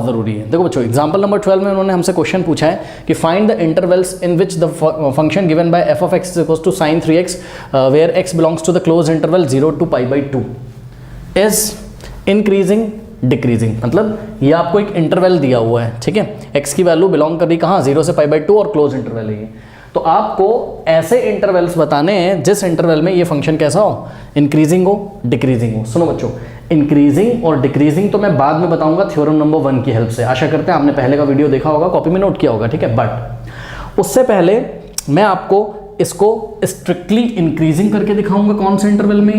जरूरी है। देखो बच्चों, एग्जांपल नंबर 12 में उन्होंने हमसे क्वेश्चन पूछा है कि find the intervals in which the function given by f of x is equals to sin 3x where x belongs to the closed interval 0 to pi by 2 is increasing decreasing. मतलब ये आपको एक interval दिया हुआ है, ठीक है, x की वैल्यू बिलोंग कर रही कहाँ, 0 से pi by 2 और क्लोज इंटरवल है ये। तो आपको ऐसे इंटरवल्स बताने हैं जिस इंटरवल में ये फंक्शन कैसा हो, इंक्रीजिंग हो, डिक्रीजिंग हो। सुनो बच्चों, इंक्रीजिंग और डिक्रीजिंग तो मैं बाद में बताऊंगा थ्योरम नंबर 1 की हेल्प से। आशा करते हैं आपने पहले का वीडियो देखा होगा, कॉपी में नोट किया होगा, ठीक है। बट उससे पहले मैं आपको इसको स्ट्रिक्टली इंक्रीजिंग करके दिखाऊंगा कौन से इंटरवल में,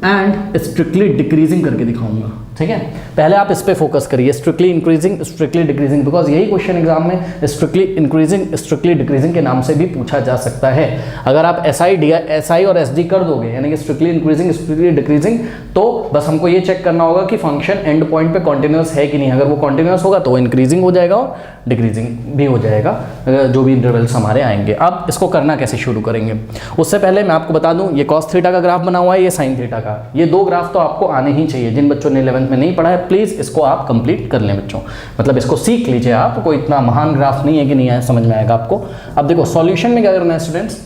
एंड स्ट्रिक्टली डिक्रीजिंग करके दिखाऊंगा, ठीक है। पहले आप इस पे फोकस करिए, strictly increasing, strictly decreasing, because यही क्वेश्चन एग्जाम में स्ट्रिक्टली इंक्रीजिंग, स्ट्रिक्टली डिक्रीजिंग के नाम से भी पूछा जा सकता है। अगर आप SI और SD कर दोगे, यानी कि स्ट्रिक्टली इंक्रीजिंग, स्ट्रिक्टली डिक्रीजिंग, तो बस हमको ये चेक करना होगा कि फंक्शन एंड पॉइंट पे कॉन्टिन्यूस है कि नहीं। अगर वो कॉन्टिन्यूस होगा तो इंक्रीजिंग हो जाएगा और डिक्रीजिंग भी हो जाएगा, जो भी इंटरवल्स हमारे आएंगे। अब इसको करना कैसे शुरू करेंगे, उससे पहले मैं आपको बता दूं, ये cos थीटा का ग्राफ बना हुआ है, ये sin थीटा का। ये दो ग्राफ तो आपको आने ही चाहिए। जिन बच्चों ने 11th में नहीं पढ़ा है, प्लीज़ इसको आप कंप्लीट कर लें बच्चों, मतलब इसको सीख लीजिए आप। कोई इतना महान ग्राफ नहीं है कि नहीं आया, समझ में आएगा आपको। अब देखो सॉल्यूशन में क्या करना है स्टूडेंट्स,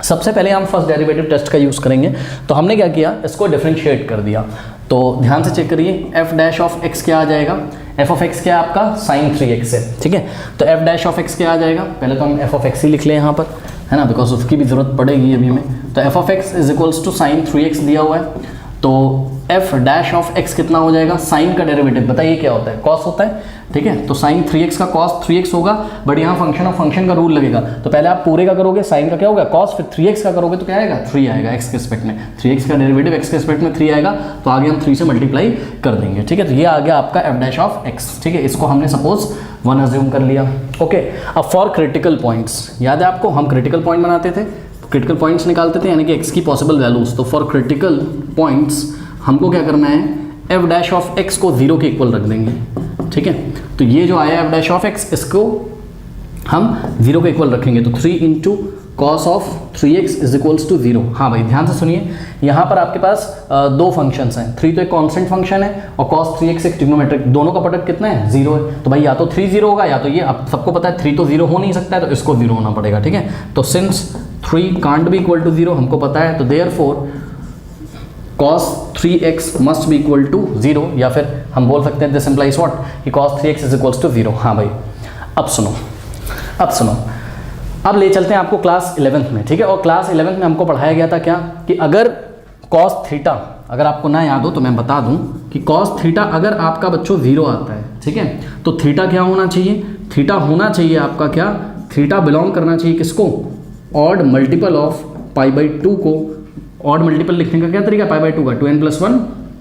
सबसे पहले हम फर्स्ट डेरिवेटिव टेस्ट का यूज़ करेंगे। तो हमने क्या किया, इसको डिफरेंशिएट कर दिया। तो ध्यान से चेक करिए, f डैश ऑफ x क्या आ जाएगा, f ऑफ x क्या है आपका sin 3x है, ठीक है। तो f डैश ऑफ x क्या आ जाएगा, पहले तो हम f ऑफ x ही लिख लें यहाँ पर, है ना, बिकॉज उसकी भी ज़रूरत पड़ेगी अभी में। तो f of x is equals to sin 3x दिया हुआ है, तो f डैश ऑफ x कितना हो जाएगा, साइन का डेरिवेटिव बताइए क्या होता है, cos होता है, ठीक है। तो sin 3x का cos 3x होगा, बट यहाँ फंक्शन ऑफ फंक्शन का रूल लगेगा। तो पहले आप पूरे का करोगे, साइन का क्या होगा cos, फिर 3x का करोगे तो क्या आएगा, 3 आएगा x के रिस्पेक्ट में। 3x का डेरिवेटिव x के रिस्पेक्ट में 3 आएगा, तो आगे हम 3 से मल्टीप्लाई कर देंगे, ठीक है। तो ये आ गया आपका f डैश ऑफ x, ठीक है। इसको हमने सपोज 1 अज्यूम कर लिया, ओके। अब फॉर क्रिटिकल पॉइंट्स, याद है आपको, हम क्रिटिकल पॉइंट बनाते थे, क्रिटिकल पॉइंट्स निकालते थे, यानी कि x की पॉसिबल वैल्यूज। तो फॉर क्रिटिकल पॉइंट्स हमको क्या करना है, f डैश ऑफ x को 0 के इक्वल रख देंगे, ठीक है। तो ये जो आया f डैश ऑफ x, इसको हम 0 के इक्वल रखेंगे। तो 3 into cos of 3x is equals to 0। हाँ भाई ध्यान से सुनिए, यहाँ पर आपके पास दो फंक्शंस हैं। 3 तो एक कांस्टेंट फंक्शन है और cos 3x एक ट्रिग्नोमेट्रिक, दोनों का प्रोडक्ट कितना है, 0 है। तो भाई या तो 3 0 होगा, या तो ये, अब सबको पता है 3 तो 0 हो नहीं सकता है, तो इसको 0 होना पड़ेगा, ठीक है। तो since 3 can't be equal to 0 हमको पता है, तो therefore cos 3x must be equal to 0, या फिर हम बोल सकते हैं दिस implies what, कि cos 3x is equals to 0। हाँ भाई अब सुनो, अब ले चलते हैं आपको क्लास 11th में, ठीक है। और क्लास 11th में हमको पढ़ाया गया था क्या, कि अगर cos थीटा, अगर आपको ना याद हो तो मैं बता दूं कि cos थीटा अगर आपका बच्चों 0 आता है, ठीक है, तो थीटा क्या होना चाहिए, थीटा होना चाहिए आपका क्या, थीटा बिलोंग करना चाहिए किसको, odd multiple of pi by 2 को। ऑड मल्टीपल लिखने का क्या तरीका, पाई बाई 2 का 2n+1,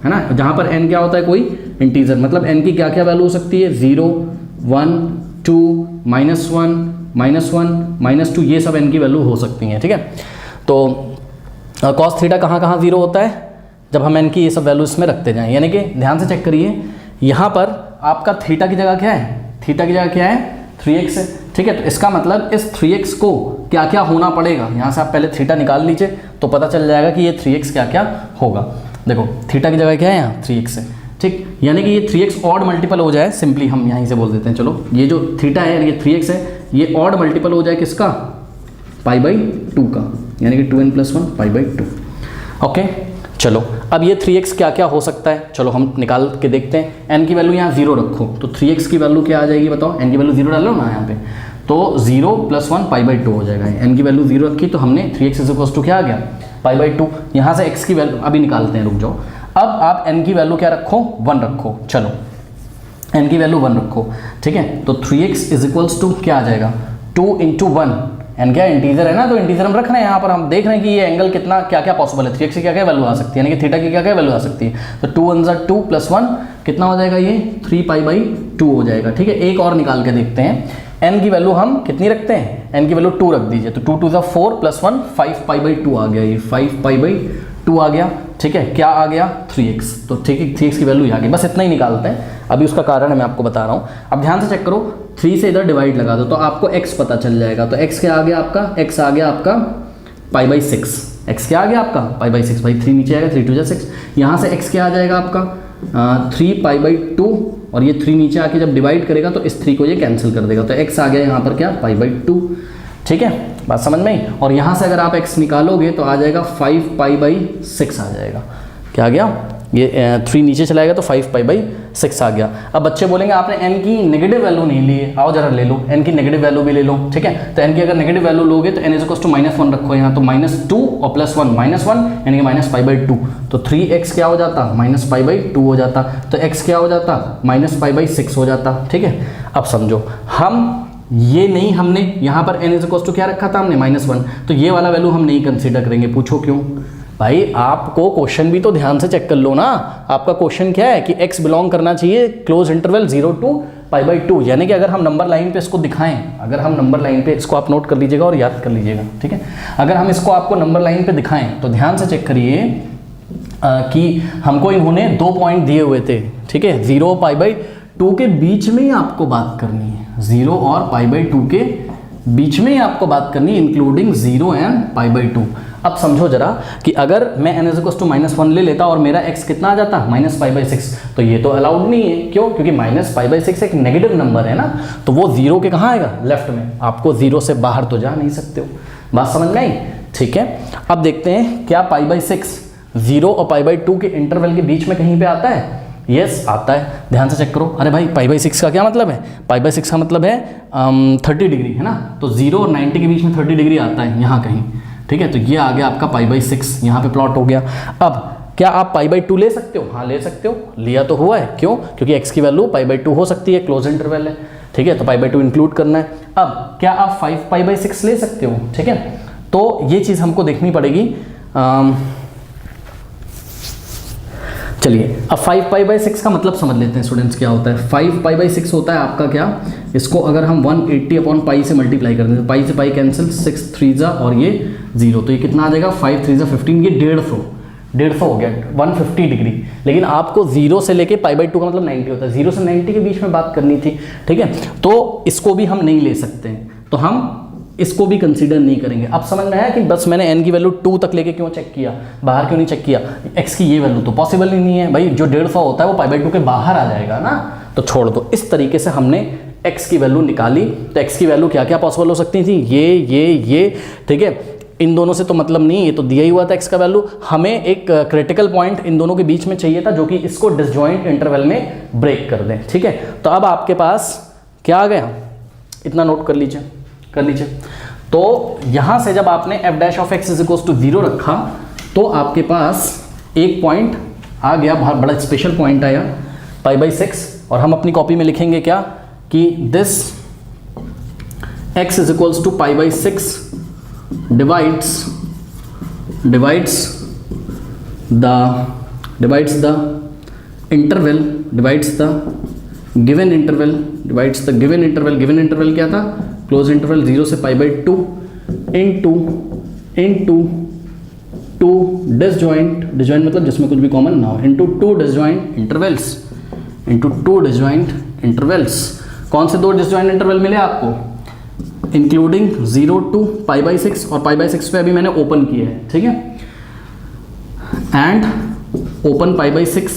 है ना, जहाँ पर n क्या होता है, कोई इंटीजर, मतलब n की क्या क्या वैल्यू हो सकती है, 0 1 2 -1 -1 -2, ये सब n की वैल्यू हो सकती हैं, ठीक है। तो cos थीटा कहाँ कहाँ 0 होता है, जब हम n की ये सब वैल्यू इसमें रखते जाएं। यानी कि ध्यान से चेक करिए, यहाँ पर आपका थीटा की जगह क्या है, थीटा की जगह क्या है, 3x है, ठीक है। तो इसका मतलब इस 3x को क्या क्या होना पड़ेगा, यहाँ से आप पहले थीटा निकाल लीजिए तो पता चल जाएगा कि ये 3x क्या क्या होगा। देखो थीटा की जगह क्या है, यहाँ 3x है, ठीक, यानी कि ये 3x ऑड मल्टीपल हो जाए, सिंपली हम यहीं से बोल देते हैं, चलो ये जो थीटा है ये 3x है, ये ऑड मल्टीपल हो जाए किसका, पाई बाई 2 का, यानी कि 2n+1 पाई बाई 2, ओके। चलो अब ये 3x क्या क्या हो सकता है, चलो हम निकाल के देखते हैं। n की वैल्यू यहाँ 0 रखो, तो 3x की वैल्यू क्या आ जाएगी बताओ, n की वैल्यू 0 डालो ना यहाँ पे, तो 0 + 1 पाई बाई 2 हो जाएगा। n की वैल्यू 0 रखी, तो हमने 3x इज इक्वल्स टू क्या आ गया, पाई बाई 2। यहाँ से x की वैल्यू अभी निकालते हैं, रुक जाओ। अब आप n की वैल्यू क्या रखो, 1 रखो, चलो n की वैल्यू 1 रखो, ठीक है। तो 3x इज इक्वल्स टू क्या आ जाएगा, 2 × 1, n क्या इंटीजर है ना, तो इंटीजर हम रख रहे हैं, यहाँ पर हम देख रहे हैं कि ये एंगल कितना क्या क्या पॉसिबल है, 3x की क्या क्या वैल्यू आ सकती है, यानी कि थीटा की क्या क्या वैल्यू आ सकती है। तो 2 1 + 2 + 1 कितना हो जाएगा, ये 3 पाई बाई 2 हो जाएगा, ठीक है। एक और निकाल के देखते हैं, n की वैल्यू हम कितनी रखते हैं, n की वैल्यू 2 रख दीजिए, तो 2 2 = 4 + 1 5 पाई बाई 2 आ गया, ये 5 पाई बाई 2 आ गया, ठीक है। क्या आ गया, 3x, तो ठीक है 3x की वैल्यू आ गई, बस इतना ही निकालते हैं। अभी उसका कारण है मैं आपको बता रहा हूँ। अब ध्यान से चेक करो, 3 से इधर डिवाइड लगा दो तो आपको x पता चल जाएगा। तो x क्या आ गया आपका, x आ गया आपका पाई बाई 6, x क्या आ गया आपका पाई बाई 6, भाई 3 नीचे आएगा, 3 2 = 6, यहाँ से x क्या आ जाएगा आपका 3 पाई बाई 2 और ये 3 नीचे आके जब डिवाइड करेगा तो इस 3 को ये कैंसिल कर देगा, तो x आ गया यहाँ पर क्या पाई बाई 2। ठीक है, बात समझ में आई। और यहाँ से अगर आप x निकालोगे तो आ जाएगा 5 पाई बाई 6 आ जाएगा। क्या आ गया, ये 3 नीचे चलाएगा तो 5 पाई बाई 6 आ गया। अब बच्चे बोलेंगे आपने n की नेगेटिव वैल्यू नहीं ली है, आओ जरा ले लो, n की नेगेटिव वैल्यू भी ले लो। ठीक है, तो n की अगर नेगेटिव वैल्यू लोगे तो n इज -1 रखो यहाँ, तो -2 और +1 -1 यानी कि -पाई बाई 2, तो 3x क्या हो जाता, -पाई बाई 2 हो जाता, तो x क्या हो जाता, -पाई बाई 6 हो जाता। ठीक है, अब समझो हम ये नहीं, हमने यहाँ पर n इज क्या रखा था हमने -1, तो ये वाला वैल्यू हम नहीं कंसीडर करेंगे। पूछो क्यों भाई, आपको क्वेश्चन भी तो ध्यान से चेक कर लो ना। आपका क्वेश्चन क्या है कि x बिलोंग करना चाहिए close interval 0 to pi by 2, यानी कि अगर हम नंबर लाइन पे इसको दिखाएं, अगर हम नंबर लाइन पे इसको आप नोट कर लीजिएगा और याद कर लीजिएगा। ठीक है, अगर हम इसको आपको नंबर लाइन पे दिखाएं तो ध्यान से चेक करिए कि हमको इन्होंने 2 पॉइंट दिए हुए थे। ठीक है, 0 और पाई बाई 2 के बीच में ही आपको बात करनी है, 0 और पाई बाई 2 के बीच में ही आपको बात करनी है, इंक्लूडिंग 0 एंड पाई बाई 2। अब समझो जरा कि अगर मैं n = -1 ले लेता और मेरा x कितना आ जाता, -पाई बाई 6, तो ये तो अलाउड नहीं है। क्यों? क्योंकि -पाई बाई 6 एक नेगेटिव नंबर है ना, तो वो 0 के कहाँ आएगा, लेफ्ट में। आपको 0 से बाहर तो जा नहीं सकते हो। बात समझ में आई? ठीक है, अब देखते हैं क्या पाई बाई 6 0 और पाई बाई 2 के इंटरवल के बीच में कहीं पे आता है। यस आता है, ध्यान से चेक करो। अरे भाई पाई बाई 6 का क्या मतलब है, पाई बाई 6 का मतलब है 30 डिग्री है ना, तो 0 और 90 के बीच में 30 डिग्री आता है यहाँ कहीं। ठीक है, तो ये आ गया आपका पाई बाई 6, यहाँ पे प्लॉट हो गया। अब क्या आप पाई बाई 2 ले सकते हो? हाँ ले सकते हो, लिया तो हुआ है। क्यों? क्योंकि x की वैल्यू पाई बाई 2 हो सकती है, क्लोज इंटरवल है। ठीक है, तो पाई बाई 2 इंक्लूड करना है। अब क्या आप 5 पाई बाई 6 ले सकते हो? ठीक है, तो ये चीज़ हमको देखनी पड़ेगी। चलिए अब 5 पाई बाई 6 का मतलब समझ लेते हैं स्टूडेंट्स, क्या होता है। 5 पाई बाई 6 होता है आपका क्या, इसको अगर हम 180/पाई से मल्टीप्लाई कर दें तो पाई से पाई कैंसिल, 6 3 जा और ये 0, तो ये कितना आ जाएगा, 5 3 जा 15, ये 150 हो गया, 150 डिग्री। लेकिन आपको 0 से लेके पाई बाई 2 का मतलब 90 होता है, 0 से 90 के बीच में बात करनी थी। ठीक है, तो इसको भी हम नहीं ले सकते हैं, तो हम इसको भी कंसीडर नहीं करेंगे। अब समझ में आया कि बस मैंने n की वैल्यू 2 तक लेके क्यों चेक किया, बाहर क्यों नहीं चेक किया। x की ये वैल्यू तो पॉसिबल ही नहीं है भाई, जो 150 होता है वो पाई बाई 2 के बाहर आ जाएगा ना, तो छोड़ दो। इस तरीके से हमने x की वैल्यू निकाली, तो x की वैल्यू क्या क्या पॉसिबल हो सकती थी, ये। ठीक है, इन दोनों से तो मतलब नहीं, ये तो दिया ही हुआ था x का वैल्यू। हमें एक क्रिटिकल पॉइंट इन दोनों के बीच में चाहिए था जो कि इसको डिसजॉइंट इंटरवल में ब्रेक कर दें। ठीक है, तो अब आपके पास क्या आ गया, इतना नोट कर लीजिए। तो यहाँ से जब आपने f' (x) 0 रखा तो आपके पास एक पॉइंट आ गया, बहुत बड़ा स्पेशल पॉइंट आया, पाई बाई 6। और हम अपनी कॉपी में लिखेंगे क्या कि this x = pi by 6 divides the given interval क्या था, क्लोज इंटरवल 0 से पाई बाई 2 into 2 डिसजॉइंट मतलब जिसमें कुछ भी कॉमन ना हो, into 2 डिसजॉइंट इंटरवल्स। कौन से 2 डिसजॉइंट इंटरवल मिले आपको, इंक्लूडिंग 0 to पाई बाई 6, और पाई बाई 6 पे अभी मैंने ओपन किया है। ठीक है, and open pi by 6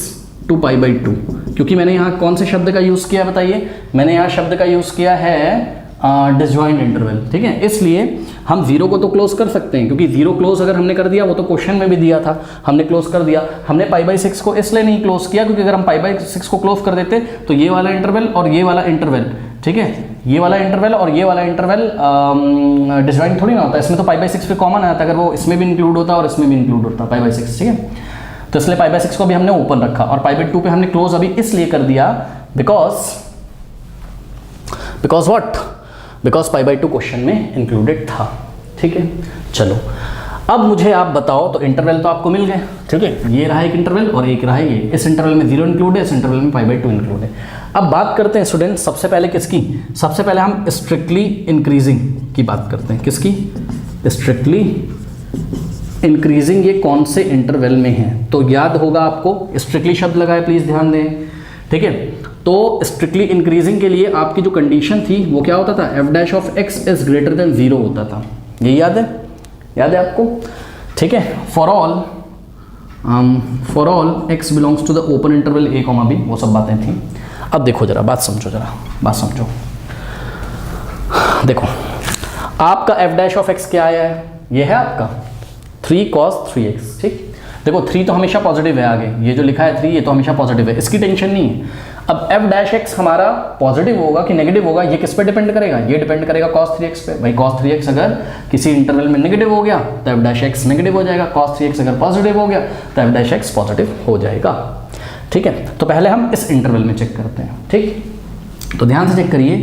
to pi by 2, क्योंकि मैंने यहाँ कौन से शब्द का यूज़ किया बताइए, मैंने यहाँ शब्द का यूज़ किया है डिसजॉइंट इंटरवल। ठीक है, इसलिए हम 0 को तो क्लोज कर सकते हैं, क्योंकि 0 क्लोज अगर हमने कर दिया, वो तो क्वेश्चन में भी दिया था, हमने क्लोज कर दिया। हमने पाई बाई 6 को इसलिए नहीं क्लोज किया क्योंकि अगर हम पाई बाई 6 को क्लोज कर देते तो ये वाला इंटरवल और ये वाला इंटरवल, ठीक है, ये वाला इंटरवल और ये वाला इंटरवल डिसजॉइंट थोड़ी ना होता, इसमें तो पाई बाई 6 पे कॉमन आता, अगर वो इसमें भी इंक्लूड होता और इसमें भी इंक्लूड होता पाई बाई 6। ठीक है, तो इसलिए पाई बाई 6 को भी हमने ओपन रखा और पाई बाई 2 पे हमने क्लोज अभी इसलिए कर दिया because what, because pi by 2 question में इंक्लूडेड था। ठीक है, चलो अब मुझे आप बताओ, तो इंटरवल तो आपको मिल गए। ठीक है, ये रहा एक इंटरवल और एक रहा ये, इस इंटरवल में 0 इंक्लूड है, इस इंटरवल में पाई बाई 2 इंक्लूड है। अब बात करते हैं स्टूडेंट सबसे पहले किसकी, सबसे पहले हम स्ट्रिक्टली इंक्रीजिंग की बात करते हैं। किसकी, स्ट्रिक्टली इंक्रीजिंग। ये कौन से इंटरवल में है, तो याद होगा आपको, स्ट्रिक्टली शब्द लगाए प्लीज ध्यान दें। ठीक है, तो स्ट्रिक्टली इंक्रीजिंग के लिए आपकी जो कंडीशन थी वो क्या होता था, f' (x) is greater than 0 होता था। ये याद है आपको। ठीक है, for all x belongs to the open interval a, b, वो सब बातें थी। अब देखो जरा बात समझो, बात समझो। देखो आपका f डैश ऑफ x क्या आया है, ये है आपका 3 cos 3x, ठीक। देखो 3 तो हमेशा पॉजिटिव है, आगे ये जो लिखा है 3 ये तो हमेशा पॉजिटिव है, इसकी टेंशन नहीं है। अब f डैश x हमारा पॉजिटिव होगा कि नेगेटिव होगा, ये किस पे डिपेंड करेगा, ये डिपेंड करेगा cos 3x पे। भाई cos 3x अगर किसी इंटरवल में नेगेटिव हो गया तो f डैश x नेगेटिव हो जाएगा, cos 3x अगर पॉजिटिव हो गया तो f डैश x पॉजिटिव हो जाएगा, ठीक है। तो पहले हम इस इंटरवल में चेक करते हैं, ठीक। तो ध्यान से चेक करिए,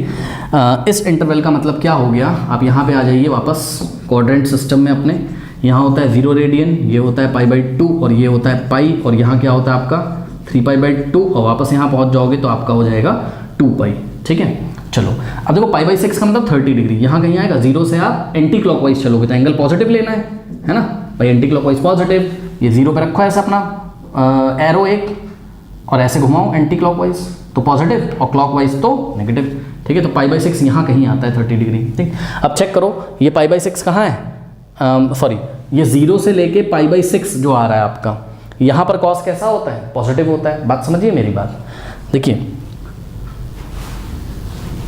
इस इंटरवल का मतलब क्या हो गया, आप यहाँ पे आ जाइए वापस क्वाड्रेंट सिस्टम में अपने। यहाँ होता है 0 रेडियन, ये होता है π/2 और ये होता है पाई, और यहाँ क्या होता है आपका 3π/2, और वापस यहाँ पहुँच जाओगे तो आपका हो जाएगा 2π, ठीक है। चलो अब देखो π/6 का मतलब 30 डिग्री, यहाँ कहीं आएगा, 0 से आप एंटी क्लॉकवाइज चलोगे तो एंगल पॉजिटिव लेना है ना भाई, एंटी क्लॉकवाइज पॉजिटिव, ये 0 पे रखो ऐसा अपना एरो एक, और ऐसे घुमाओ एंटी क्लॉकवाइज तो पॉजिटिव और क्लॉकवाइज तो नेगेटिव, ठीक है। तो π/6 यहाँ कहीं आता है 30 डिग्री, ठीक। अब चेक करो ये π/6 कहाँ है, सॉरी ये 0 से लेके π/6 जो आ रहा है आपका, यहाँ पर कॉस कैसा होता है, पॉजिटिव होता है। बात समझिए मेरी बात, देखिए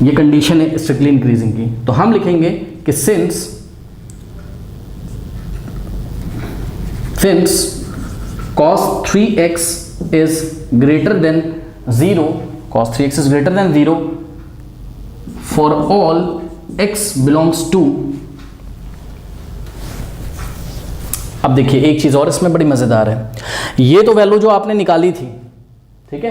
ये कंडीशन है स्ट्रिक्टली इंक्रीजिंग की, तो हम लिखेंगे कि since cos 3x is greater than 0, cos 3x is greater than 0 for all x belongs to, अब देखिए एक चीज और इसमें बड़ी मजेदार है, ये तो वैल्यू जो आपने निकाली थी, ठीक है,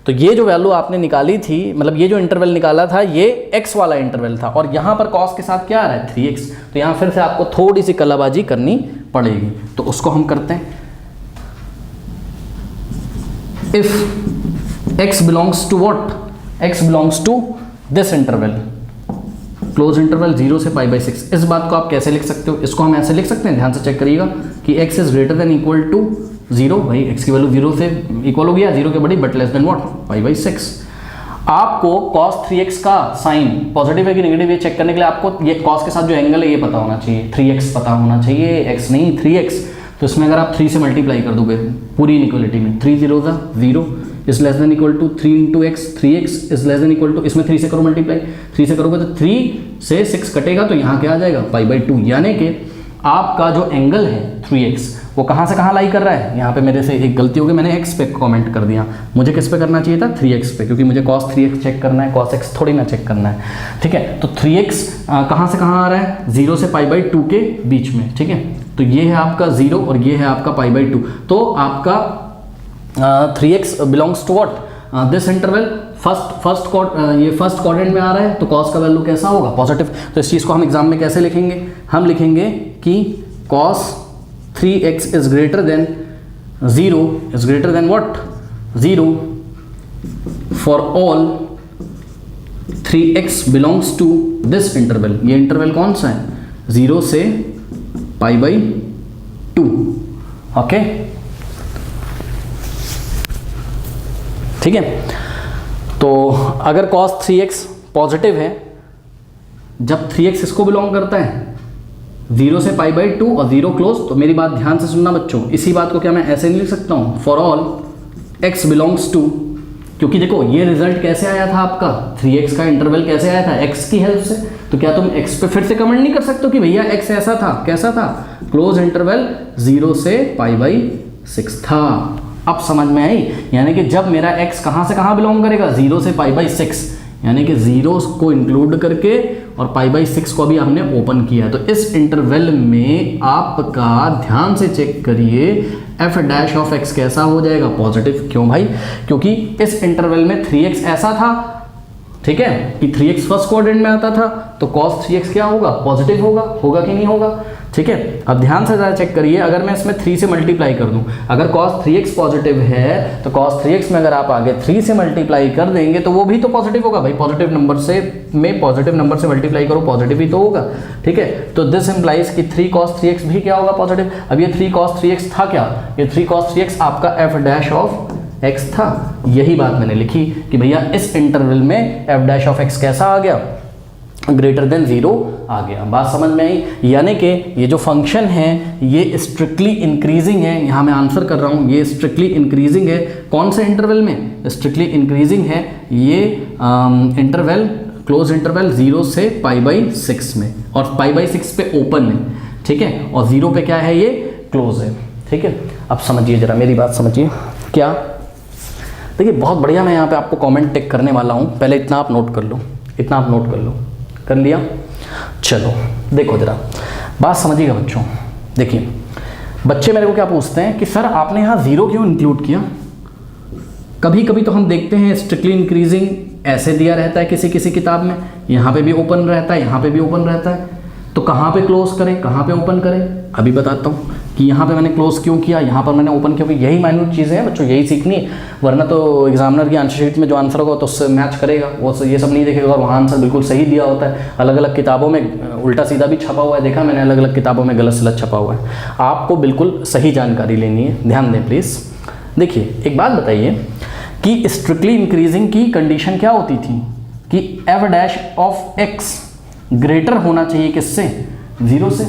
तो ये जो वैल्यू आपने निकाली थी, मतलब ये जो इंटरवल निकाला था ये x वाला इंटरवल था, और यहां पर cos के साथ क्या आ रहा है 3x, तो यहां फिर से आपको थोड़ी सी कलाबाजी करनी पड़ेगी, तो उसको हम करते हैं। If x belongs to what, x belongs to this interval, closed interval 0 से π/6, इस बात को आप कैसे लिख सकते हो, इसको हम ऐसे लिख सकते हैं, ध्यान से चेक करिएगा कि x is greater than equal to 0, भाई x की वैल्यू 0 से इक्वल हो गया, 0 के बड़ी, बट लेस देन व्हाट π/6। आपको cos 3x का साइन पॉजिटिव है कि नेगेटिव ये चेक करने के लिए आपको ये cos के साथ जो एंगल है ये पता होना चाहिए, 3x पता होना चाहिए, x नहीं 3x, तो इसमें अगर आप 3 से मल्टीप्लाई कर दोगे पूरी इनइक्वालिटी में, 3 0 0 is less than equal to 3 into X, 3x is less than equal to, इसमें 3 से करो मल्टीप्लाई, 3 से करोगे तो 3 से 6 कटेगा तो यहाँ क्या आ जाएगा π/2, यानी कि आपका जो एंगल है 3x वो कहाँ से कहाँ लाई कर रहा है, यहाँ पे मेरे से एक गलती हो गई, मैंने x पे कमेंट कर दिया, मुझे किस पे करना चाहिए था 3x पे, क्योंकि मुझे cos 3x चेक करना है, cos x थोड़ी ना चेक करना है, ठीक है। तो 3x कहाँ से कहाँ आ रहा है, 0 से π/2 के बीच में, ठीक है। तो ये है आपका 0 और ये है आपका π/2, तो आपका 3x belongs to what, this interval, ये फर्स्ट क्वाड्रेंट में आ रहा है, तो cos का वैल्यू कैसा होगा पॉजिटिव। तो इस चीज़ को हम एग्जाम में कैसे लिखेंगे, हम लिखेंगे कि cos 3x is greater than 0 is greater than what 0 for all 3x belongs to this interval, ये इंटरवल कौन सा है 0 से π/2, ओके, ठीक है। तो अगर cos 3x पॉजिटिव है, जब 3x इसको बिलोंग करता है 0 से π/2 और 0 क्लोज, तो मेरी बात ध्यान से सुनना बच्चों, इसी बात को क्या मैं ऐसे नहीं लिख सकता हूँ, for all x belongs to, क्योंकि देखो ये रिजल्ट कैसे आया था आपका 3x का इंटरवल कैसे आया था, x की हेल्प से, तो क्या तुम x पे फिर से कमेंट नहीं कर सकते हो कि भैया x ऐसा था, कैसा था, क्लोज इंटरवल 0 से π/6 था। अब समझ में आई, यानी कि जब मेरा x कहाँ से कहाँ बिलोंग करेगा 0 से π/6, यानी कि 0 को इंक्लूड करके और π/6 को भी हमने ओपन किया, तो इस इंटरवल में आपका ध्यान से चेक करिए f डैश ऑफ x कैसा हो जाएगा पॉजिटिव। क्यों भाई, क्योंकि इस इंटरवल में 3x ऐसा था, ठीक है, कि 3x फर्स्ट क्वाड्रेंट में आता था, तो cos 3x क्या होगा पॉजिटिव होगा कि नहीं होगा, ठीक है। अब ध्यान से ज़रा चेक करिए, अगर मैं इसमें 3 से मल्टीप्लाई कर दूं, अगर cos 3x पॉजिटिव है तो cos 3x में अगर आप आगे 3 से मल्टीप्लाई कर देंगे तो वो भी तो पॉजिटिव होगा भाई, पॉजिटिव नंबर से मल्टीप्लाई करो पॉजिटिव ही तो होगा, ठीक है। तो दिस इम्प्लाइज कि 3 cos 3x भी क्या होगा पॉजिटिव। अब ये 3 cos 3x था क्या, ये 3 cos 3x आपका f डैश ऑफ x था, यही बात मैंने लिखी कि भैया इस इंटरवल में f डैश ऑफ x कैसा आ गया ग्रेटर देन 0 आ गया। बात समझ में आई? यानी कि ये जो फंक्शन है ये स्ट्रिक्टली इंक्रीजिंग है, यहाँ मैं आंसर कर रहा हूँ, ये स्ट्रिक्टली इंक्रीजिंग है। कौन से इंटरवल में? स्ट्रिक्टली इंक्रीजिंग है ये इंटरवल, क्लोज इंटरवल 0 से π/6 में, और π/6 पे ओपन है, ठीक है, और 0 पे क्या है, ये क्लोज है, ठीक है। अब समझिए जरा मेरी बात समझिए। क्या? देखिए बहुत बढ़िया, मैं यहाँ पे आपको कमेंट टिक करने वाला हूँ, पहले इतना आप नोट कर लो, इतना आप नोट कर लो। कर लिया? चलो देखो जरा बात समझिएगा बच्चों। देखिए बच्चे मेरे को क्या पूछते हैं कि सर आपने यहाँ 0 क्यों इंक्लूड किया? कभी कभी तो हम देखते हैं स्ट्रिक्टली इंक्रीजिंग ऐसे दिया रहता है किसी किसी किताब में, यहाँ पे भी ओपन रहता है, यहाँ पे भी ओपन रहता है, तो कहाँ पे क्लोज करें, कहाँ पे ओपन करें? अभी बताता हूँ कि यहाँ पे मैंने क्लोज क्यों किया, यहाँ पर मैंने ओपन क्यों किया। यही माइन्यूट चीज़ें हैं बच्चों, यही सीखनी है, वरना तो एग्जामिनर की आंसर शीट में जो आंसर होगा तो उससे मैच करेगा, वो ये सब नहीं देखेगा, और वहाँ आंसर बिल्कुल सही दिया होता है। अलग अलग किताबों में उल्टा सीधा भी छपा हुआ है, देखा मैंने, अलग अलग किताबों में गलत सलत छपा हुआ है। आपको बिल्कुल सही जानकारी लेनी है, ध्यान दें प्लीज़। देखिए एक बात बताइए कि स्ट्रिक्टली इंक्रीजिंग की कंडीशन क्या होती थी कि f'(x) ग्रेटर होना चाहिए किससे? 0 से,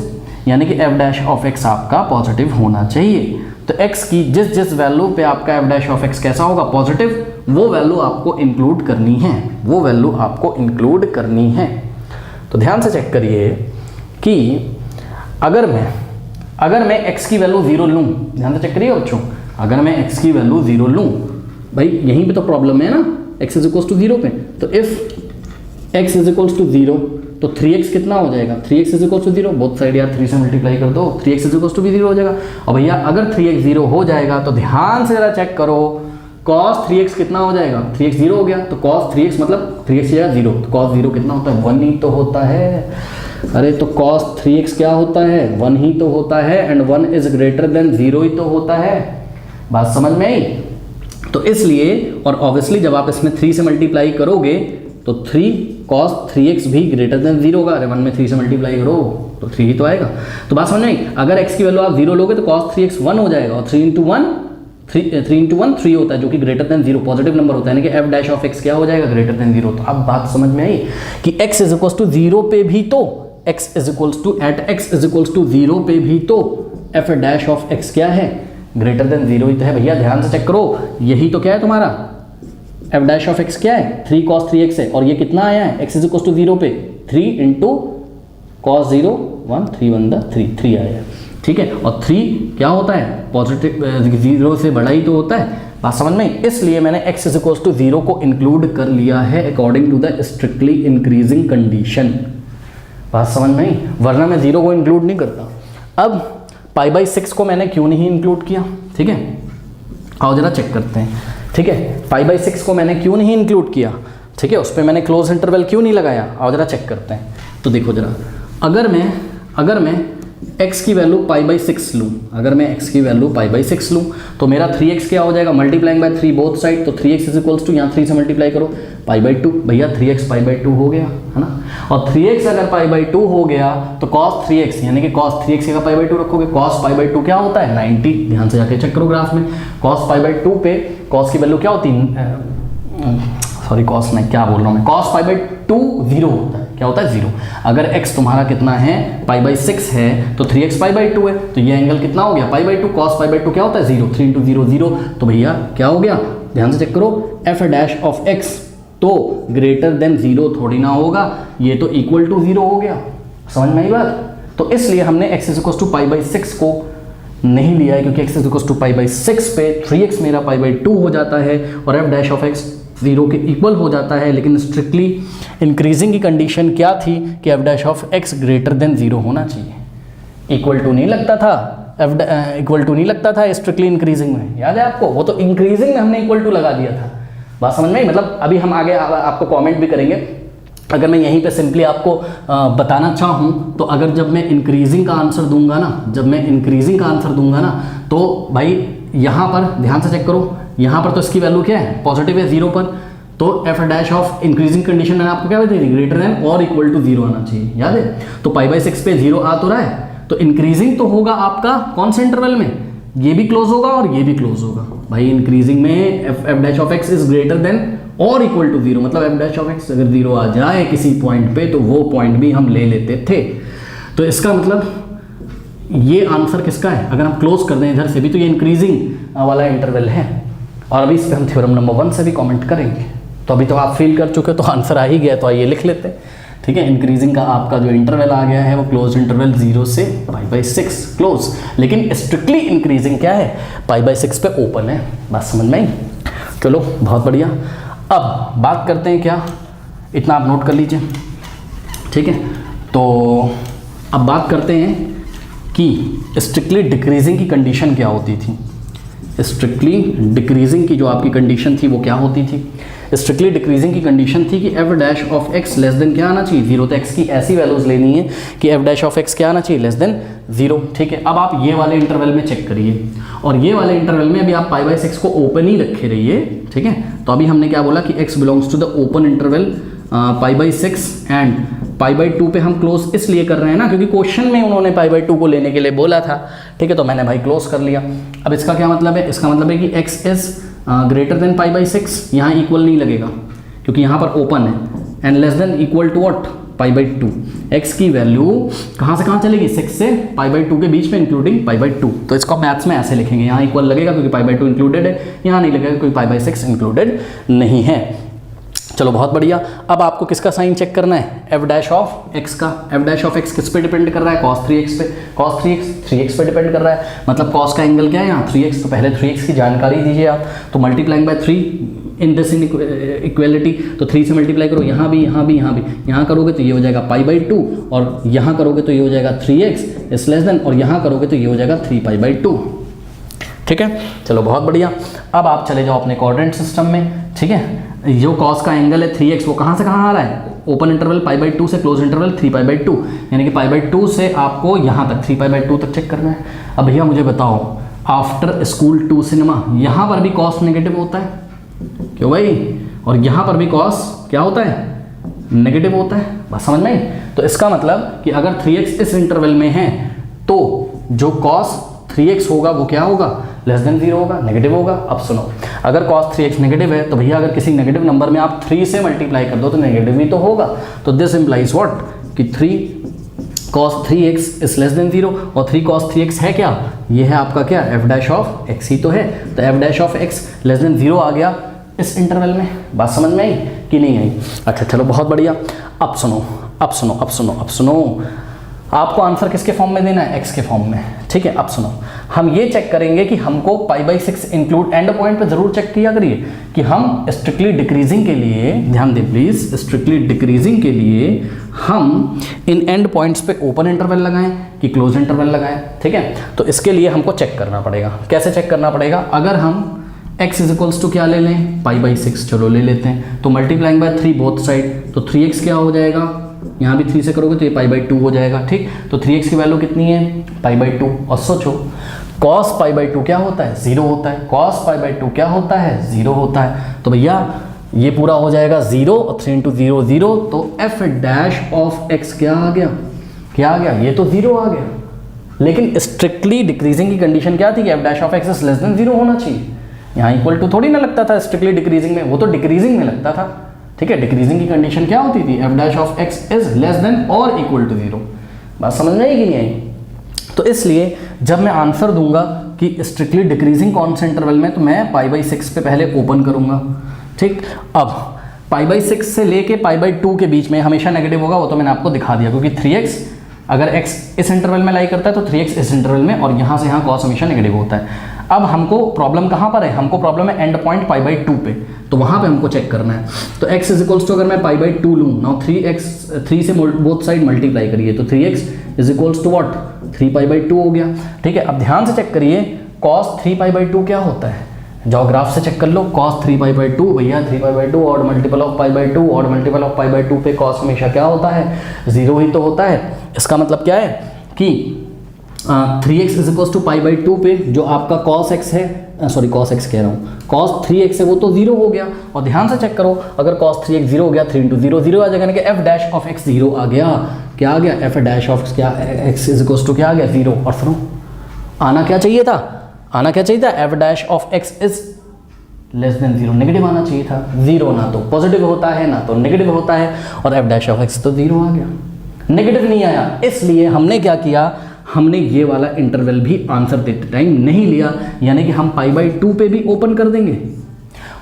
यानी कि f'(x) आपका पॉजिटिव होना चाहिए। तो x की जिस जिस वैल्यू पे आपका f'(x) कैसा होगा? पॉजिटिव, वो वैल्यू आपको इंक्लूड करनी है, वो वैल्यू आपको इंक्लूड करनी है। तो ध्यान से चेक करिए कि अगर मैं x की वैल्यू 0 लूँ, ध्यान से चेक करिए बच्चों, अगर मैं x की वैल्यू 0 लूँ, भाई यहीं पे तो प्रॉब्लम है ना, x = 0 पे, तो इफ x = 0 तो 3x कितना हो जाएगा? 3x = 0, बोथ साइड यार 3 से मल्टीप्लाई कर दो, 3x = 0 हो जाएगा। और भैया अगर 3x 0 हो जाएगा तो ध्यान से जरा चेक करो, cos 3x कितना हो जाएगा? 3x 0 हो गया, तो cos 3x मतलब 3x की जगह 0, तो cos 0 कितना होता है? 1 ही तो होता है। अरे तो cos 3x क्या होता है? 1 ही तो होता है, एंड 1 इज ग्रेटर देन 0 ही तो होता है। बात समझ में आई? तो इसलिए, और ऑब्वियसली जब आप इसमें 3 से मल्टीप्लाई करोगे तो 3 cos 3x भी ग्रेटर देन 0 होगा। अरे 1 में 3 से मल्टीप्लाई करो तो 3 ही तो आएगा। तो बात समझ में आई? अगर x की वैल्यू आप 0 लोगे तो cos 3x 1 हो जाएगा, और 3 × 1 3 होता है, जो कि ग्रेटर देन 0 पॉजिटिव नंबर होता है, यानी कि f'(x) क्या हो जाएगा? Greater than 0। तो अब बात समझ में आई कि x = 0 पे भी तो x = 0 पे भी तो f'(x) क्या है? ग्रेटर देन 0 ही तो है। भैया ध्यान से चेक करो, यही तो क्या है तुम्हारा f'(x) क्या है? 3 cos 3x है, और ये कितना आया है? x = 0 पे 3 × cos 0 1 3 1 3 आया है, ठीक है। और 3 क्या होता है? पॉजिटिव, 0 से बड़ा ही तो होता है। बात समझ में? इसलिए मैंने x = 0 को इंक्लूड कर लिया है according to the strictly increasing condition. बात समझ में आई? वरना मैं 0 को इंक्लूड नहीं करता। अब π/6 को मैंने क्यों नहीं इंक्लूड किया? ठीक है, आओ जरा चेक करते हैं। ठीक है, π/6 को मैंने क्यों नहीं इंक्लूड किया? ठीक है, उस पर मैंने क्लोज इंटरवल क्यों नहीं लगाया? आओ जरा चेक करते हैं। तो देखो जरा, अगर मैं x की वैल्यू π/6 लूँ, अगर मैं x की वैल्यू π/6 लूँ तो मेरा 3x क्या हो जाएगा? मल्टीप्लाइंग बाय 3 बोथ साइड, तो 3x = यहाँ 3 से मल्टीप्लाई करो π/2, भैया 3x π/2 हो गया है ना। और 3x अगर π/2 हो गया तो cos 3x, यानी कि cos 3x का π/2 रखोगे, cos π/2 क्या होता है? 90। ध्यान से जाके चेक करो ग्राफ में, cos π/2 पे cos की वैल्यू क्या होती है? सॉरी cos नहीं, क्या बोल रहा हूँ मैं, cos π/2 0 होता है। क्या होता है? 0। अगर x तुम्हारा कितना है? π/6 है, तो 3x π/2 है, तो ये एंगल कितना हो गया? π/2। cos π/2 क्या होता है? 0। 3 × 0 0, तो भैया क्या हो गया? ध्यान से चेक करो, f'(x) तो ग्रेटर देन 0 थोड़ी ना होगा, ये तो इक्वल टू 0 हो गया। समझ में आई बात? तो इसलिए हमने x = π/6 को नहीं लिया है, क्योंकि x = π/6 पे 3x मेरा π/2 हो जाता है और f'(x) 0 के इक्वल हो जाता है। लेकिन स्ट्रिक्टली इंक्रीजिंग की कंडीशन क्या थी कि f'(x) ग्रेटर देन 0 होना चाहिए। इक्वल टू नहीं लगता था, इक्वल टू नहीं लगता था स्ट्रिक्टली इंक्रीजिंग में, याद है आपको? वो तो इंक्रीजिंग में हमने इक्वल टू लगा दिया था। बात समझ में आई? मतलब अभी हम आगे आपको कमेंट भी करेंगे। अगर मैं यहीं पे सिंपली आपको बताना चाहूँ तो अगर जब मैं इंक्रीजिंग का आंसर दूंगा ना, तो भाई यहाँ पर ध्यान से चेक करो, यहाँ पर तो इसकी वैल्यू क्या है? पॉजिटिव है 0 पर, तो f' इंक्रीजिंग कंडीशन मैंने आपको क्या बताई थी? ग्रेटर देन और इक्वल टू 0 आना चाहिए, याद है? तो π/6 पे 0 आ तो रहा है, तो इंक्रीजिंग तो होगा आपका कौन से इंटरवल में? ये भी क्लोज होगा और ये भी क्लोज होगा। भाई इंक्रीजिंग में f'(x) इज ग्रेटर देन और इक्वल टू 0, मतलब एफ डैश ऑफ एक्स अगर 0 आ जाए किसी पॉइंट पे तो वो पॉइंट भी हम ले लेते थे। तो इसका मतलब ये आंसर किसका है, अगर हम क्लोज कर दें इधर से भी तो ये इंक्रीजिंग वाला इंटरवल है। और अभी इस पर हम थ्योरम नंबर 1 से भी कमेंट करेंगे। तो अभी तो आप फील कर चुके हो तो आंसर आ ही गया, तो आइए लिख लेते हैं। ठीक है, इंक्रीजिंग का आपका जो इंटरवल आ गया है वो क्लोज इंटरवल 0 से π/6 क्लोज, लेकिन स्ट्रिक्टली इंक्रीजिंग क्या है, π/6 पे ओपन है। बात समझ में आई? चलो बहुत बढ़िया। अब बात करते हैं क्या, इतना आप नोट कर लीजिए। ठीक है, तो अब बात करते हैं कि स्ट्रिक्टली डिक्रीजिंग की कंडीशन क्या होती थी। स्ट्रिक्टली डिक्रीजिंग की जो आपकी कंडीशन थी वो क्या होती थी। स्ट्रिक्टली डिक्रीजिंग की कंडीशन थी कि F dash of x less than क्या आना चाहिए 0। तो एक्स की ऐसी वैल्यूज लेनी है कि एफ डैश ऑफ एक्स क्या आना चाहिए, लेस देन 0। ठीक है, अब आप ये वाले इंटरवल में चेक करिए, और ये वाले इंटरवल में अभी आप π/6 को ओपन ही रखे रहिए। ठीक है, तो अभी हमने क्या बोला कि x belongs to the open interval π/6 and π/2 पे हम क्लोज इसलिए कर रहे हैं ना क्योंकि क्वेश्चन में उन्होंने π/2 को लेने के लिए बोला था। ठीक है, तो मैंने भाई क्लोज कर लिया। अब इसका क्या मतलब है, इसका मतलब है कि x इज ग्रेटर देन π/6, यहाँ इक्वल नहीं लगेगा क्योंकि यहाँ पर ओपन है, and less than equal to what, π/2। x की वैल्यू कहाँ से कहाँ चलेगी, 6 से π/2 के बीच में इंक्लूडिंग π/2। तो इसको मैथ्स में ऐसे लिखेंगे, यहाँ इक्वल लगेगा क्योंकि π/2 इंक्लूडेड है, यहाँ नहीं लगेगा क्योंकि π/6 इंक्लूडेड नहीं है। चलो बहुत बढ़िया। अब आपको किसका साइन चेक करना है, एफ डैश ऑफ एक्स का। एफ डैश ऑफ एक्स किस पे डिपेंड कर रहा है, cos 3x पे। cos 3x पे डिपेंड कर रहा है, मतलब cos का एंगल क्या है यहाँ 3x। तो पहले 3x की जानकारी दीजिए आप, तो multiplying by 3 in this equality, तो 3 से मल्टीप्लाई करो, यहाँ भी यहाँ भी यहाँ भी, यहाँ करोगे तो ये हो जाएगा π/2, और यहाँ करोगे तो ये हो जाएगा 3x इज लेस देन, और यहाँ करोगे तो ये हो जाएगा 3π/2। ठीक है, चलो बहुत बढ़िया। अब आप चले जाओ अपने कोऑर्डिनेट सिस्टम में। ठीक है, जो कॉस का एंगल है 3x वो कहाँ से कहाँ आ रहा है, ओपन इंटरवल π/2 से क्लोज इंटरवल 3π/2, यानी कि π/2 से आपको यहाँ तक 3π/2 तक चेक करना है। अब भैया मुझे बताओ, आफ्टर स्कूल टू सिनेमा यहाँ पर भी कॉस नेगेटिव होता है क्यों भाई, और यहाँ पर भी कॉस क्या होता है, नेगेटिव होता है। बात समझ में आई? तो इसका मतलब कि अगर 3x इस इंटरवल में है तो जो कॉस 3x होगा वो क्या होगा, लेस देन 0 होगा, नेगेटिव होगा। अब सुनो, अगर cos 3x नेगेटिव है तो भैया अगर किसी नेगेटिव नंबर में आप 3 से मल्टीप्लाई कर दो तो नेगेटिव ही तो होगा। तो दिस इम्प्लाइज व्हाट, कि 3 cos 3x is less then 0, और 3 cos 3x है क्या, ये है आपका क्या, एफ डैश ऑफ x ही तो है। तो F dash of x less than 0 आ गया इस इंटरवल में। बात समझ में आई कि नहीं आई? अच्छा चलो बहुत बढ़िया। अब सुनो अब सुनो अब सुनो अब सुनो, आपको आंसर किसके फॉर्म में देना है, x के फॉर्म में। ठीक है, अब सुनो, हम ये चेक करेंगे कि हमको π/6 इंक्लूड, एंड पॉइंट पे जरूर चेक किया करिए कि हम स्ट्रिक्टली डिक्रीजिंग के लिए, ध्यान दें प्लीज, स्ट्रिक्टली डिक्रीजिंग के लिए हम इन एंड पॉइंट्स पे ओपन इंटरवल लगाएं कि क्लोज इंटरवल लगाएं। ठीक है, तो इसके लिए हमको चेक करना पड़ेगा। कैसे चेक करना पड़ेगा, अगर हम x इज इक्वल्स टू क्या ले लें, π/6, चलो ले लेते हैं, तो मल्टीप्लाइंग बाय 3 बोथ साइड, तो 3x क्या हो जाएगा, यहाँ भी 3 से करोगे तो ये π/2 हो जाएगा। ठीक, तो 3x की वैल्यू कितनी है, π/2। और सोचो cos π/2 क्या होता है, 0 होता है, cos π/2 क्या होता है, 0 होता है। तो भैया ये पूरा हो जाएगा 0, और 3 × 0 0, तो एफ डैश ऑफ x क्या आ गया, क्या आ गया, ये तो 0 आ गया। लेकिन स्ट्रिक्टली डिक्रीजिंग की कंडीशन क्या थी कि F dash of x is less then 0 होना चाहिए। यहाँ इक्वल टू थोड़ी ना लगता था स्ट्रिक्टली डिक्रीजिंग में, वो तो डिक्रीजिंग में लगता था। ठीक है, डिक्रीजिंग की कंडीशन क्या होती थी, F dash of x is less than और इक्वल टू 0। बात समझ में आई कि नहीं आई? तो इसलिए जब मैं आंसर दूंगा कि स्ट्रिक्टली डिक्रीजिंग कौन से इंटरवल में, तो मैं π/6 पे पहले ओपन करूंगा। ठीक, अब π/6 से लेके π/2 के बीच में हमेशा नेगेटिव होगा, वो तो मैंने आपको दिखा दिया, क्योंकि 3x अगर x इस इंटरवल में लाई करता है तो 3x इस इंटरवल में, और यहाँ से यहाँ cos हमेशा नेगेटिव होता है। अब हमको प्रॉब्लम कहाँ पर है, हमको प्रॉब्लम है एंड पॉइंट π/2 पे, तो वहाँ पे हमको चेक करना है। तो x इज इक्वल्स टू, अगर मैं π/2 लूँ, नाउ 3 से बोथ साइड मल्टीप्लाई करिए, तो 3x is equals to what, 3π/2 हो गया। ठीक है, अब ध्यान से चेक करिए, cos 3π/2 क्या होता है, जाओ ग्राफ से चेक कर लो। cos 3π/2 भैया 3π/2 और मल्टीपल ऑफ π/2 और मल्टीपल ऑफ π/2 पे cos हमेशा क्या होता है, 0 ही तो होता है। इसका मतलब क्या है कि 3x इज इक्वल्स टू π/2 पे जो आपका cos x है, सॉरी cos x कह रहा हूँ, cos 3x है वो तो 0 हो गया। और ध्यान से चेक करो, अगर cos 3x 0 हो गया, 3 × 0 0 आ जाएगा, यानी कि f डैश ऑफ x 0 आ गया। क्या आ गया, f डैश ऑफ क्या, x इज इक्वल्स टू क्या आ गया, 0। और सुनो, आना क्या चाहिए था, आना क्या चाहिए था, f dash of x is less then 0, negative आना चाहिए था। 0 ना तो पॉजिटिव होता है ना तो नेगेटिव होता है, और एफ डैश ऑफ एक्स तो 0 आ गया, नेगेटिव नहीं आया। इसलिए हमने क्या किया, हमने ये वाला इंटरवल भी आंसर देते टाइम नहीं लिया, यानी कि हम π/2 पे भी ओपन कर देंगे।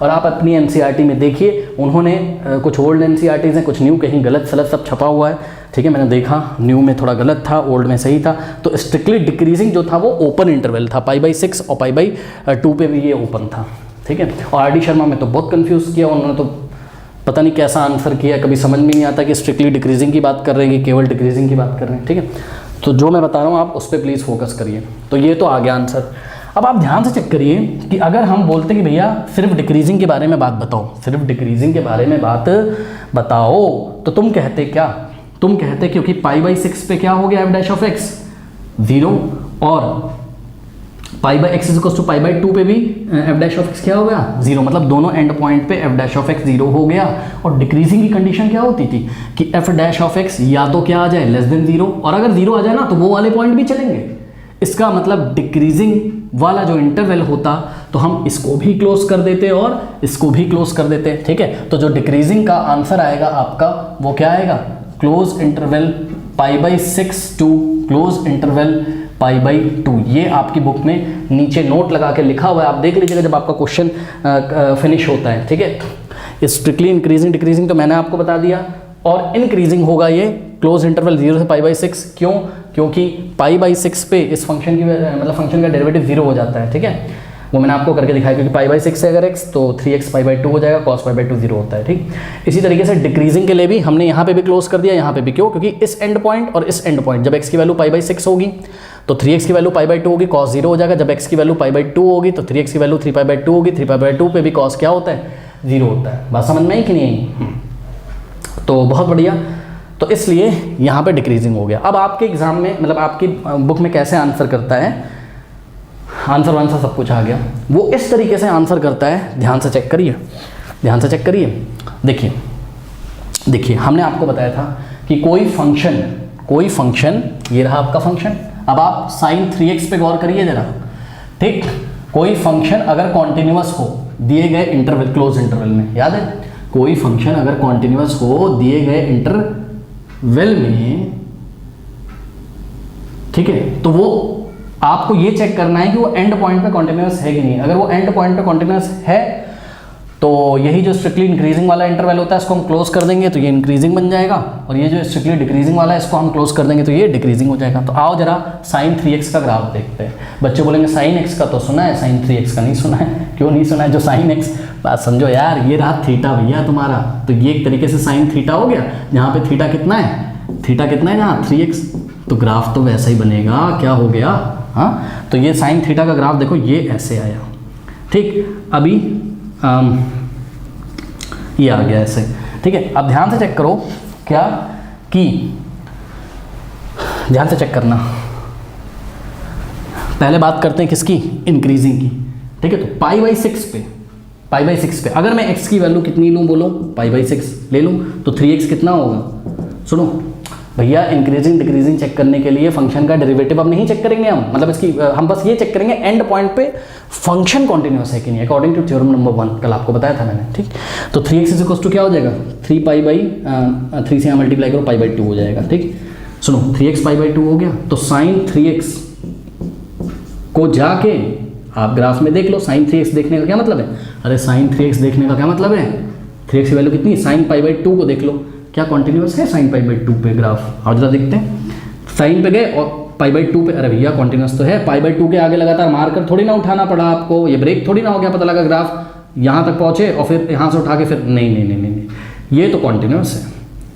और आप अपनी एनसीईआरटी में देखिए, उन्होंने कुछ ओल्ड एनसीईआरटीज़ हैं, कुछ न्यू, कहीं गलत सलत सब छपा हुआ है, ठीक है। मैंने देखा न्यू में थोड़ा गलत था, ओल्ड में सही था। तो स्ट्रिक्टली डिक्रीजिंग जो था वो ओपन इंटरवल था, π/6 और π/2 पे भी ये ओपन था, ठीक है। और आर डी शर्मा में तो बहुत कंफ्यूज किया उन्होंने, तो पता नहीं कैसा आंसर किया, कभी समझ में नहीं आता कि स्ट्रिक्टली डिक्रीजिंग की बात कर रहे हैं कि केवल डिक्रीजिंग की बात कर रहे हैं, ठीक है। तो जो मैं बता रहा हूँ आप उस पर प्लीज़ फोकस करिए। तो ये तो आ गया आंसर। अब आप ध्यान से चेक करिए कि अगर हम बोलते कि भैया सिर्फ डिक्रीजिंग के बारे में बात बताओ, सिर्फ डिक्रीजिंग के बारे में बात बताओ, तो तुम कहते क्या, तुम कहते क्योंकि π/6 पे क्या हो गया एफ डैश ऑफ एक्स 0, और π/x इक्वल टू π/2 पे भी एफ डैश ऑफ एक्स क्या हो गया 0, मतलब दोनों एंड पॉइंट पे एफ डैश ऑफ एक्स 0 हो गया। और डिक्रीजिंग की कंडीशन क्या होती थी कि एफ डैश ऑफ एक्स या तो क्या आ जाए लेस देन 0, और अगर 0 आ जाए ना तो वो वाले पॉइंट भी चलेंगे। इसका मतलब डिक्रीजिंग वाला जो इंटरवल होता तो हम इसको भी क्लोज कर देते और इसको भी क्लोज कर देते, ठीक है। तो जो डिक्रीजिंग का आंसर आएगा आपका वो क्या आएगा, close interval π/6 to close interval π/2। ये आपकी बुक में नीचे नोट लगा के लिखा हुआ है, आप देख लीजिएगा जब आपका क्वेश्चन फिनिश होता है, ठीक है। स्ट्रिक्टली इंक्रीजिंग डिक्रीजिंग तो मैंने आपको बता दिया, और इंक्रीजिंग होगा ये क्लोज इंटरवल 0 से π/6। क्यों, क्योंकि π/6 पे इस फंक्शन की मतलब फंक्शन का डेरिवेटिव 0 हो जाता है, ठीक है। वो मैंने आपको करके दिखाया, क्योंकि π/6 है अगर x तो 3x π/2 हो जाएगा, cos π/2 0 होता है, ठीक। इसी तरीके से डिक्रीजिंग के लिए भी हमने यहाँ पे भी क्लोज कर दिया, यहाँ पे भी। क्यों, क्योंकि इस एंड पॉइंट और इस एंड पॉइंट जब x की वैल्यू π/6 होगी तो 3x की वैल्यू π/2 होगी, cos 0 हो जाएगा। जब x की वैल्यू π/2 होगी तो 3x की वैल्यू 3π/2 होगी, 3π/2 पे भी cos क्या होता है 0 होता है। बात समझ में आई कि नहीं आई? तो बहुत बढ़िया। तो इसलिए यहाँ पे डिक्रीजिंग हो गया। अब आपके एग्जाम में मतलब आपकी बुक में कैसे आंसर करता है, आंसर वांसर सब कुछ आ गया, वो इस तरीके से आंसर करता है। ध्यान से चेक करिए, ध्यान से चेक करिए। देखिए देखिए, हमने आपको बताया था कि कोई फंक्शन, ये रहा आपका फंक्शन। अब आप sin 3x पे गौर करिए जरा, ठीक। कोई फंक्शन अगर कॉन्टिन्यूअस हो दिए गए इंटरवल, क्लोज इंटरवल में, याद है, कोई फंक्शन अगर कॉन्टिन्यूअस हो दिए गए इंटरवल में, ठीक है, तो वो आपको ये चेक करना है कि वो एंड पॉइंट पे कॉन्टिन्यूअस है कि नहीं। अगर वो एंड पॉइंट पे कॉन्टिन्यूअस है तो यही जो स्ट्रिक्टली इंक्रीजिंग वाला इंटरवल होता है इसको हम क्लोज कर देंगे तो ये इंक्रीजिंग बन जाएगा, और ये जो स्ट्रिक्टली डिक्रीजिंग वाला है इसको हम क्लोज कर देंगे तो ये डिक्रीजिंग हो जाएगा। तो आओ जरा sin 3x का ग्राफ देखते हैं। बच्चे बोलेंगे sin x का तो सुना है, sin 3x का नहीं सुना है। क्यों नहीं सुना है? जो sin x, बात समझो यार, ये रहा थीटा भैया तुम्हारा, तो ये एक तरीके से sin थीटा हो गया। यहाँ पे थीटा कितना है, थीटा कितना है यहाँ 3x, तो ग्राफ तो वैसा ही बनेगा। क्या हो गया, हाँ, तो ये sin थीटा का ग्राफ देखो ये ऐसे आया, ठीक। अभी ये आ गया ऐसे, ठीक है। अब ध्यान से चेक करो क्या कि, ध्यान से चेक करना, पहले बात करते हैं किसकी, इंक्रीजिंग की, ठीक है। तो π/6 पे अगर मैं x की वैल्यू कितनी लूँ, बोलो π/6 ले लूँ तो 3x कितना होगा। सुनो भैया, इंक्रीजिंग डिक्रीजिंग चेक करने के लिए फंक्शन का डेरिवेटिव अब नहीं चेक करेंगे हम, मतलब इसकी हम बस ये चेक करेंगे एंड पॉइंट पे फंक्शन कॉन्टिन्यूअस है कि नहीं, अकॉर्डिंग टू थ्योरम नंबर 1 कल आपको बताया था मैंने, ठीक। तो 3x इज इक्वल टू क्या हो जाएगा, 3 से यहाँ मल्टीप्लाई करो π/2 हो जाएगा, ठीक। सुनो 3x π/2 हो गया, तो sin 3x को जाके आप ग्राफ में देख लो। sin 3x देखने का क्या मतलब है, अरे sin 3x देखने का क्या मतलब है, 3x की वैल्यू कितनी, sin π/2 को देख लो, क्या कॉन्टिन्यूअस है sin π/2 पे ग्राफ। और जरा देखते हैं, साइन पे गए और π/2 पे, अरे भैया कॉन्टिन्यूअस तो है, π/2 के आगे लगातार मार्कर थोड़ी ना उठाना पड़ा आपको, ये ब्रेक थोड़ी ना हो गया, पता लगा ग्राफ यहाँ तक पहुँचे और फिर यहाँ से उठा के फिर नहीं, ये तो कॉन्टिन्यूअस है,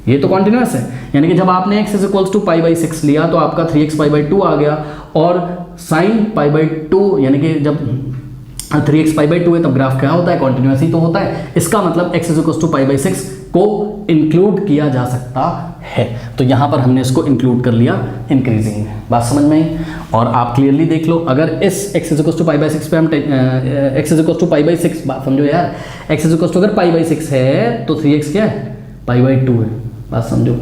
ये तो कॉन्टिन्यूअस है। यानी कि जब आपने x इज इक्वल्स टू π/6 लिया तो आपका 3x π/2 आ गया, और sin π/2 यानी कि जब 3x π/2 है तब ग्राफ क्या होता है, कॉन्टिन्यूअस ही तो होता है। इसका मतलब x इज इक्वल्स टू π/6 को इंक्लूड किया जा सकता है, तो यहाँ पर हमने इसको इंक्लूड कर लिया इंक्रीजिंग में। बात समझ में आई? और आप क्लियरली देख लो, अगर इस x इज इक्वल्स टू π/6 पे हम x इज इक्वल्स टू π/6, बात समझो यार, x इज इक्वल्स टू अगर π/6 है तो 3x क्या है, π/2 है। बात समझो,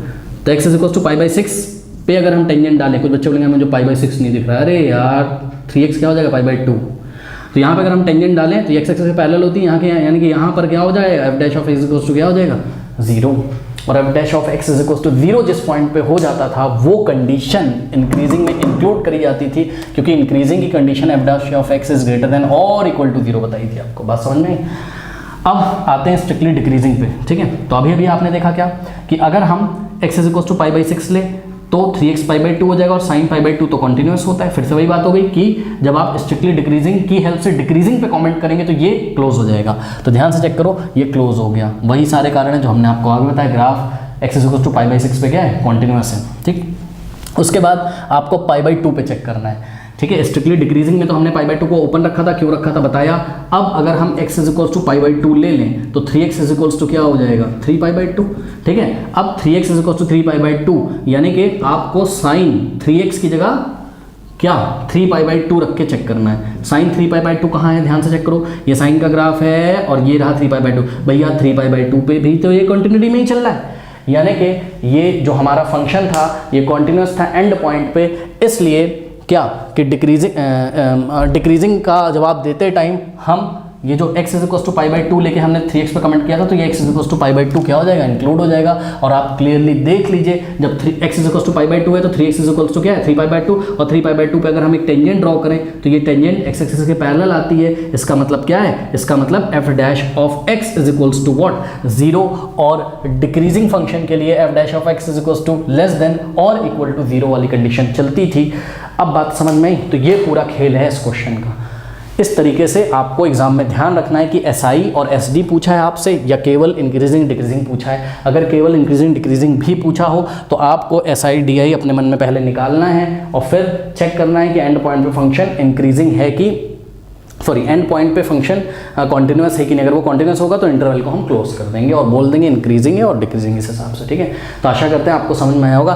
तो x इज इक्वल्स टू π/6 पे अगर हम टेंजेंट डालें, कुछ बच्चे बोलेंगे मुझे π/6 नहीं दिख रहा, अरे यार 3x क्या हो जाएगा, π/2। तो यहाँ पे अगर हम टेंजेंट डालें तो एक्स एक्सिस के पैरेलल होती है यहाँ के, यानी कि यहाँ पर क्या हो जाएगा, F dash of X equals to क्या हो जाएगा 0, और F dash of X equals to 0 जिस पॉइंट पे हो जाता था वो कंडीशन इंक्रीजिंग में इंक्लूड करी जाती थी, क्योंकि इंक्रीजिंग की condition F dash of x is greater then और इक्वल टू 0 बताई थी आपको। बात समझ में आई? अब आते हैं स्ट्रिक्टली डिक्रीजिंग पे, ठीक है। तो अभी आपने देखा क्या कि अगर हम x is equals to pi by 6 ले तो 3x पाई बाई 2 हो जाएगा, और साइन पाई बाई 2 तो कॉन्टिन्यूस होता है। फिर से वही बात हो गई कि जब आप स्ट्रिक्टली डिक्रीजिंग की हेल्प से डिक्रीजिंग पे कमेंट करेंगे तो ये क्लोज हो जाएगा। तो ध्यान से चेक करो, ये क्लोज हो गया। वही सारे कारण है जो हमने आपको आगे बताया। Graph x is equals to pi by 6 पे क्या है, कॉन्टिन्यूस है, ठीक। उसके बाद आपको पाई बाई 2 पे चेक करना है, ठीक है। स्ट्रिक्टली डिक्रीजिंग में तो हमने पाई बाई 2 को ओपन रखा था, क्यों रखा था बताया। अब अगर हम x is equals to pi by 2 ले लें तो 3x इज इक्वल्स टू क्या हो जाएगा, 3 पाई बाई 2, ठीक है। अब 3x is equals to 3 pi by 2, यानी कि आपको साइन 3x की जगह क्या 3 पाई बाई 2 रख के चेक करना है। साइन 3 पाई बाई 2 कहाँ है, ध्यान से चेक करो, ये साइन का ग्राफ है और ये रहा 3 पाई बाई 2। भैया 3 पाई बाई 2 पे भी तो ये कंटिन्यूटी में ही चल रहा है, यानी कि ये जो हमारा फंक्शन था ये कॉन्टिन्यूस था एंड पॉइंट पे, इसलिए क्या कि डिक्रीजिंग का जवाब देते टाइम हम ये जो x is equals to pi by 2 लेके हमने 3x पे कमेंट किया था, तो ये x is equals to pi by 2 क्या हो जाएगा, इंक्लूड हो जाएगा। और आप क्लियरली देख लीजिए, जब x is equals to pi by 2 है तो 3x इज इक्वल्स टू क्या है, 3 पाई बाई 2, और 3 पाई बाई 2 पे अगर हम एक टेंजेंट ड्रॉ करें तो ये टेंजेंट x एक्सिस के पैरेलल आती है। इसका मतलब क्या है, इसका मतलब f dash of x is equals to what, 0, और डिक्रीजिंग फंक्शन के लिए f dash of x is equals to less than और इक्वल टू 0 वाली कंडीशन चलती थी। अब बात समझ में आई? तो ये पूरा खेल है इस क्वेश्चन का। इस तरीके से आपको एग्जाम में ध्यान रखना है कि SI और SD पूछा है आपसे या केवल इंक्रीजिंग डिक्रीजिंग पूछा है। अगर केवल इंक्रीजिंग डिक्रीजिंग भी पूछा हो तो आपको SI DI अपने मन में पहले निकालना है और फिर चेक करना है कि एंड पॉइंट पे फंक्शन इंक्रीजिंग है कि एंड पॉइंट पे फंक्शन कॉन्टिन्यूस है कि नहीं। अगर वो कॉन्टिन्यूस होगा तो इंटरवल को हम क्लोज कर देंगे और बोल देंगे इंक्रीजिंग है और डिक्रीजिंग इस हिसाब से, ठीक है। तो आशा करते हैं आपको समझ में आया होगा।